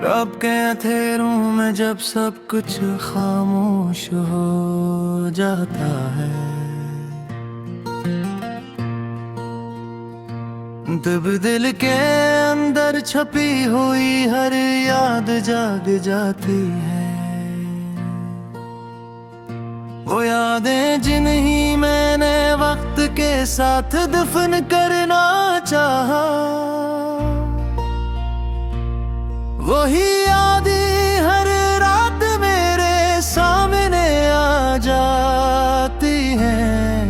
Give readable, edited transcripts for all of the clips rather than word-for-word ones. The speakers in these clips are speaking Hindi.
रब के अंधेरों में जब सब कुछ खामोश हो जाता है, तब दिल के अंदर छपी हुई हर याद जाग जाती है। वो यादें जिन्हीं मैंने वक्त के साथ दफन करना चाहा, वही यादें हर रात मेरे सामने आ जाती हैं।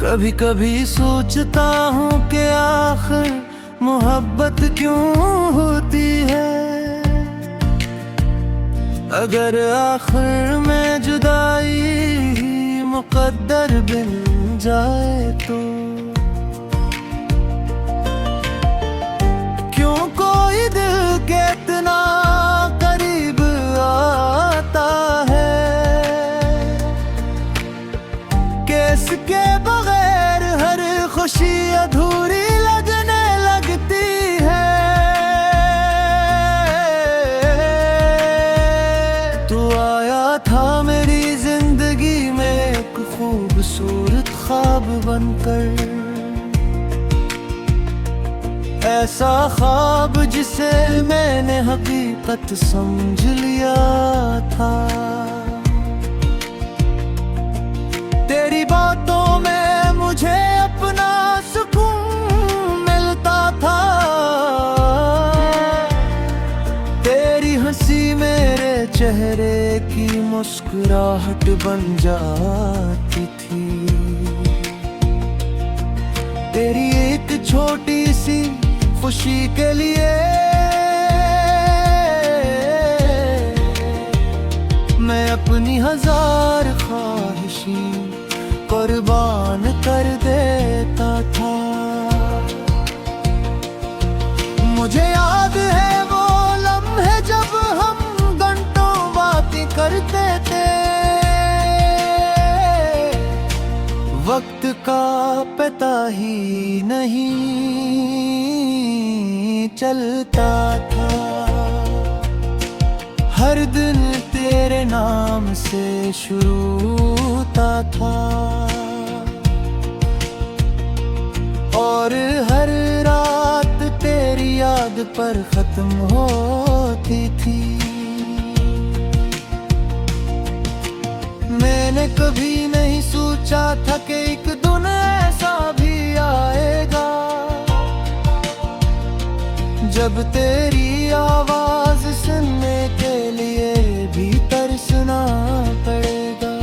कभी कभी सोचता हूँ कि आखिर मोहब्बत क्यों होती है। अगर आखिर में जुदाई मुकद्दर बन जाए तो क्यों कोई दिल के इतना करीब आता है कि इसके बगैर हर खुशी अधूरी लगने लगती है। तू आया था मेरी जिंदगी में एक खूबसूरत ख्वाब बनकर, ऐसा ख्वाब जिसे मैंने हकीकत समझ लिया था। तेरी बातों में मुझे अपना सुकून मिलता था, तेरी हंसी मेरे चेहरे की मुस्कुराहट बन जाती थी। तेरी एक छोटी सी खुशी के लिए मैं अपनी हजार ख्वाहिशें कुर्बान कर देता था। मुझे याद है वो लम्हे जब हम घंटों बातें करते थे, वक्त का पता ही नहीं चलता था। हर दिन तेरे नाम से शुरू होता था और हर रात तेरी याद पर खत्म होती थी। मैंने कभी नहीं सोचा था कि एक दिन ऐसा भी आएगा जब तेरी आवाज सुनने के लिए भी तरसना पड़ेगा।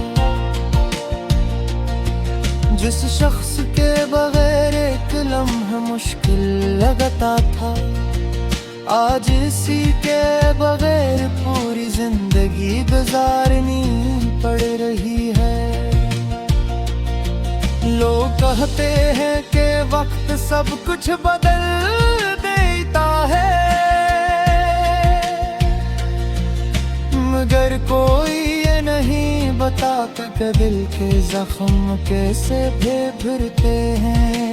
जिस शख्स के बगैर एक लम्हा मुश्किल लगता था, आज इसी के बगैर पूरी जिंदगी गुजारनी पड़ रही है। लोग कहते हैं कि वक्त सब कुछ बदल देता है, मगर कोई ये नहीं बताता कि दिल के जख्म कैसे भरते हैं।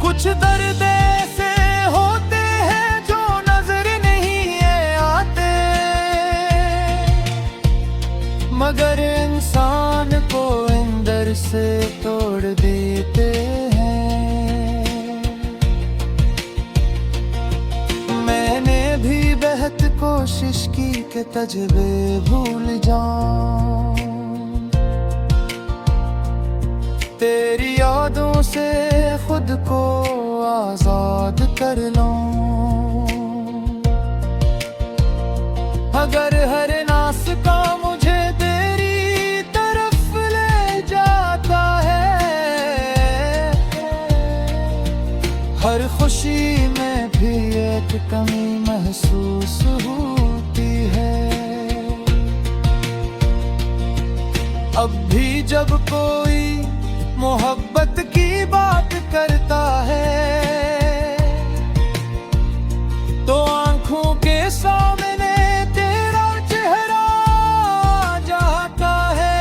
कुछ दर्द ऐसे होते हैं जो नजर नहीं आते, मगर इंसान को अंदर से तोड़ देते हैं। मैंने भी बेहद कोशिश की कि तजबे भूल जाऊं, तेरी यादों से खुद को आजाद कर लूं। अगर हर नास का मुझे तेरी तरफ ले जाता है, हर खुशी में भी एक कमी महसूस होती है। अब भी जब कोई मोहब्बत की बात करता है तो आंखों के सामने तेरा चेहरा जाता है।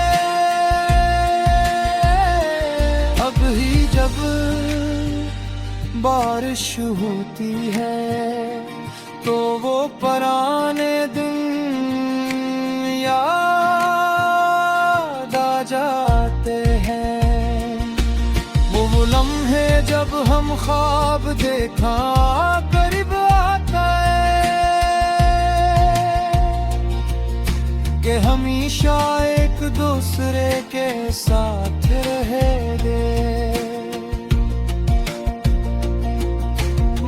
अब ही जब बात बारिश होती है तो वो पुराने दिन याद आ जाते हैं। वो लम्हे जब हम ख्वाब देखा करीब आता है कि हमेशा एक दूसरे के साथ रहे दे,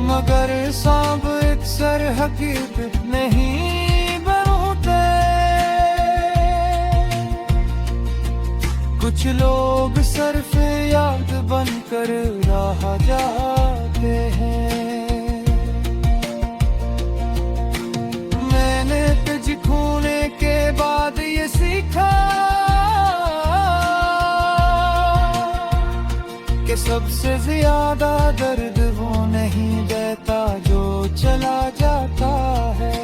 मगर सांप अक्सर हकीकत नहीं बनते। कुछ लोग सिर्फ याद बनकर रह जाते हैं। मैंने तुझ खोने के बाद ये सीखा कि सबसे ज्यादा दर्द वो नहीं देता जो चला जाता है।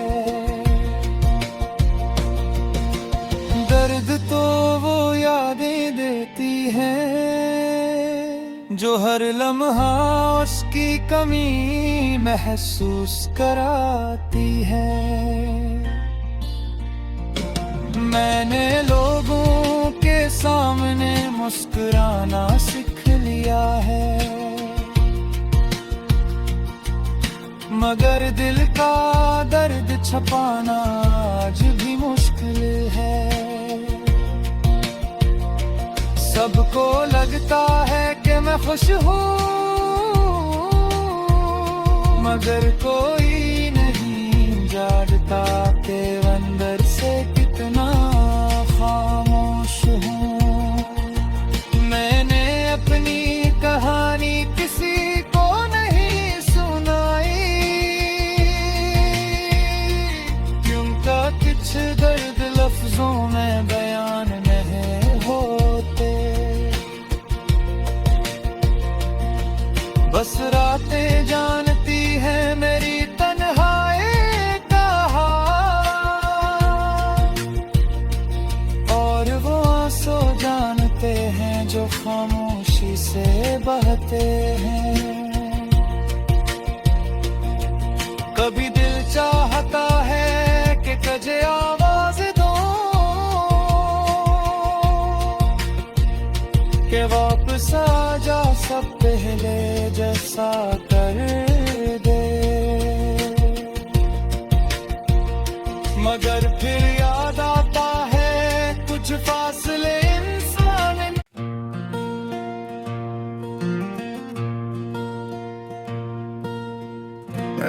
दर्द तो वो यादें देती है जो हर लम्हा उसकी कमी महसूस कराती है। मैंने लोगों के सामने मुस्कुराना सीख लिया है, मगर दिल का दर्द छुपाना आज भी मुश्किल है। सबको लगता है कि मैं खुश हूँ, मगर कोई नहीं जानता कि अंदर से कितना खामोश हूँ। मैंने अपनी कहानी किसी को नहीं सुनाई, क्योंकि कुछ दर्द लफ्जों में बयान नहीं होते। बस रातें जानती है मेरी तन्हाई का हाल, और वो आंसू जानते हैं जो खामोशी से बहते हैं। कभी दिल चाहता है कि तुझे आवाज दूं कि वापस आ जा, सब पहले जैसा कर दे, मगर फिर याद आता है कुछ फासले इंसान।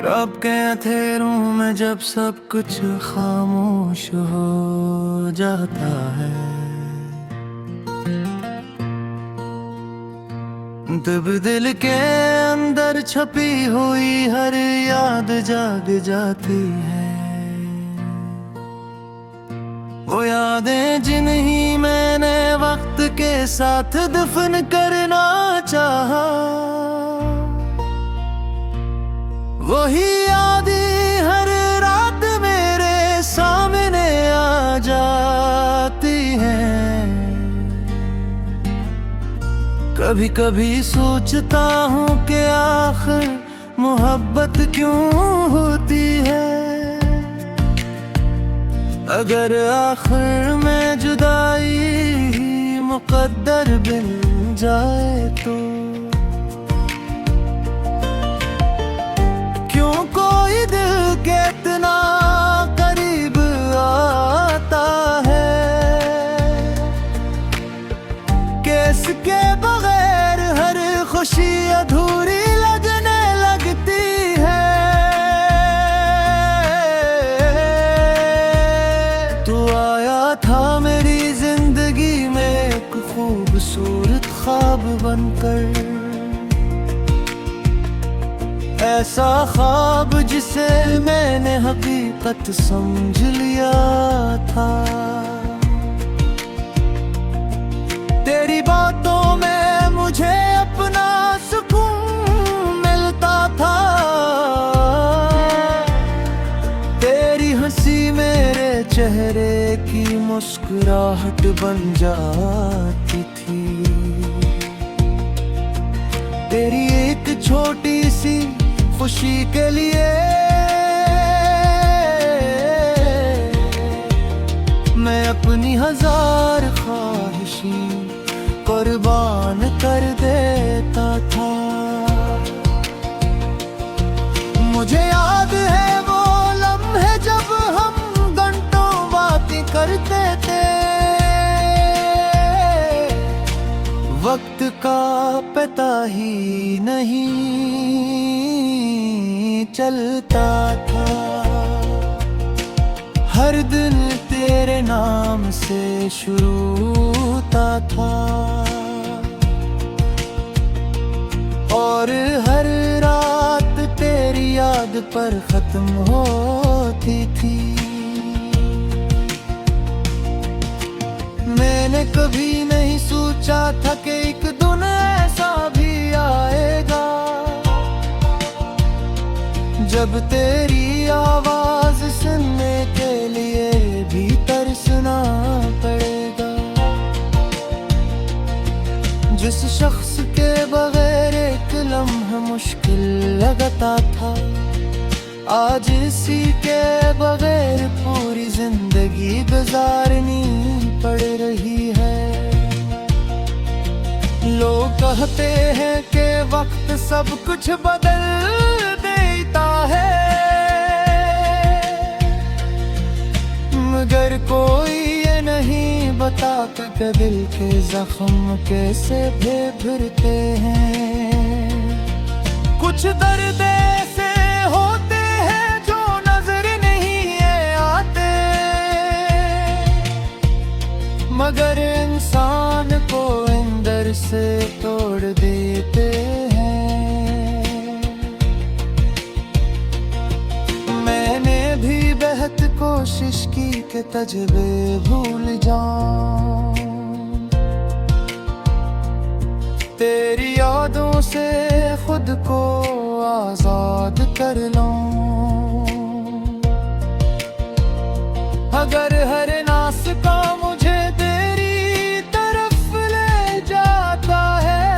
रब के अंधेरों में जब सब कुछ खामोश हो जाता है, तब दिल के अंदर छपी हुई हर याद जाग जाती है। वो यादें जिन्हीं मैंने वक्त के साथ दफन करना चाहा, वही यादें हर रात मेरे सामने आ जाती हैं। कभी कभी सोचता हूँ कि आखिर मोहब्बत क्यों होती है, अगर आखिर में जुदाई मुकद्दर बन जाए तो। क्यों कोई दिल के इतना करीब आता है कि इसके बगैर हर खुशी अधूरी लगने लगती है। तू आया था मेरी जिंदगी में एक खूबसूरत ख्वाब बनकर, ऐसा ख्वाब जिसे मैंने हकीकत समझ लिया था। तेरी बातों में मुझे अपना सुकून मिलता था, तेरी हंसी मेरे चेहरे की मुस्कुराहट बन जाती थी। तेरी एक छोटी किसी खुशी के लिए मैं अपनी हजार ख्वाहिशें कुर्बान कर देता था। मुझे याद है वो लम्हे जब हम घंटों बातें करते थे, वक्त का पता ही नहीं चलता था। हर दिन तेरे नाम से शुरू होता था और हर रात तेरी याद पर खत्म होती थी। मैंने कभी नहीं सोचा था कि एक दिन ऐसा भी आएगा जब तेरी आवाज सुनने के लिए भी तरसना पड़ेगा। जिस शख्स के बगैर एक लम्हा मुश्किल लगता था, आज इसी के बगैर पूरी जिंदगी गुजारनी पड़ रही है। लोग कहते हैं कि वक्त सब कुछ बदल देता है, मगर कोई ये नहीं बताता कि दिल के जख्म कैसे भरते हैं। कुछ दर्द ऐसे होते हैं जो नजर नहीं आते, मगर इंसान को अंदर से तोड़ देते हैं। मैंने भी बेहद कोशिश की कि तजुर्बे भूल जाऊं, तेरी यादों से खुद को आजाद कर लूं। अगर हर नास का मुझे तेरी तरफ ले जाता है,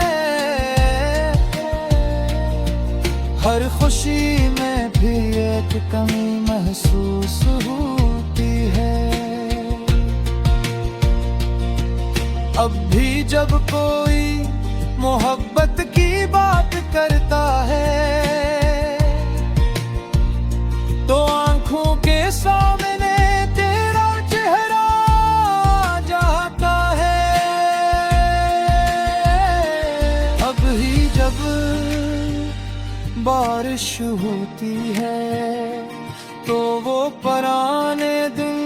हर खुशी में भी एक कमी महसूस होती है। अब भी जब कोई मोहब्बत की बात करता है तो आंखों के सामने तेरा चेहरा जाता है। अब ही जब बारिश होती है तो वो पुराने दिन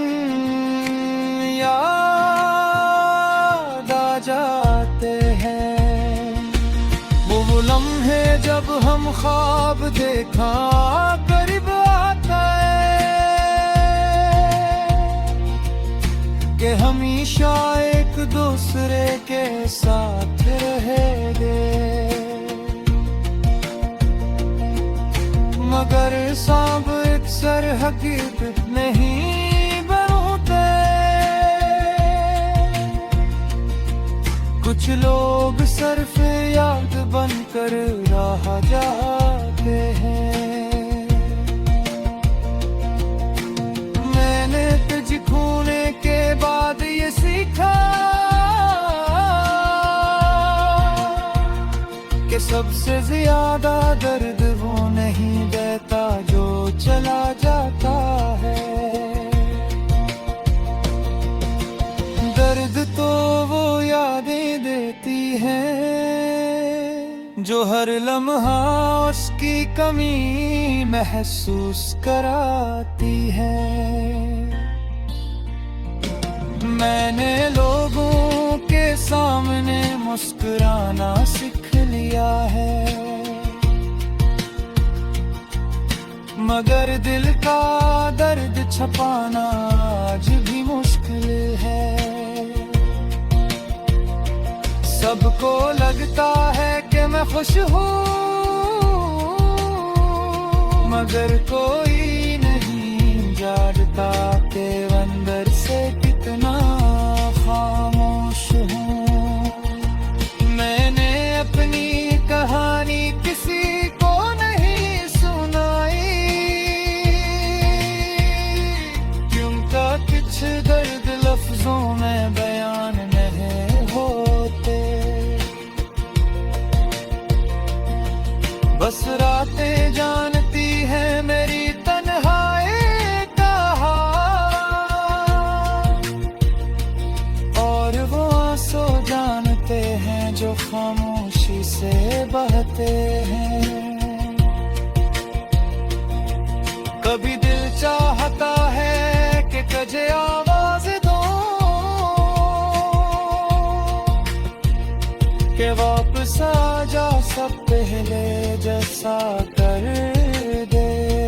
याद आ जाते हैं। वो लम्हे जब हम ख्वाब देखा करीब आता है कि हमेशा एक दूसरे के साथ रहेंगे, मगर सब अक्सर हकीकत नहीं बनते। कुछ लोग सिर्फ याद बनकर रह जाते हैं। मैंने तुझ खोने के बाद ये सीखा कि सबसे ज्यादा दर्द वो नहीं देता जो चला जाता है। दर्द तो वो यादें देती है जो हर लम्हा उसकी कमी महसूस कराती है। मैंने लोगों के सामने मुस्कुराना सीख लिया है, मगर दिल का दर्द छुपाना आज भी मुश्किल है। सबको लगता है कि मैं खुश हूँ, मगर कोई नहीं जानता कि अंदर से कितना खामोश हूँ। मैंने अपनी कहानी किसी को नहीं जो खामोशी से बहते हैं। कभी दिल चाहता है कि तुझे आवाज दो, कि वापस आ जा सब पहले जैसा कर दे।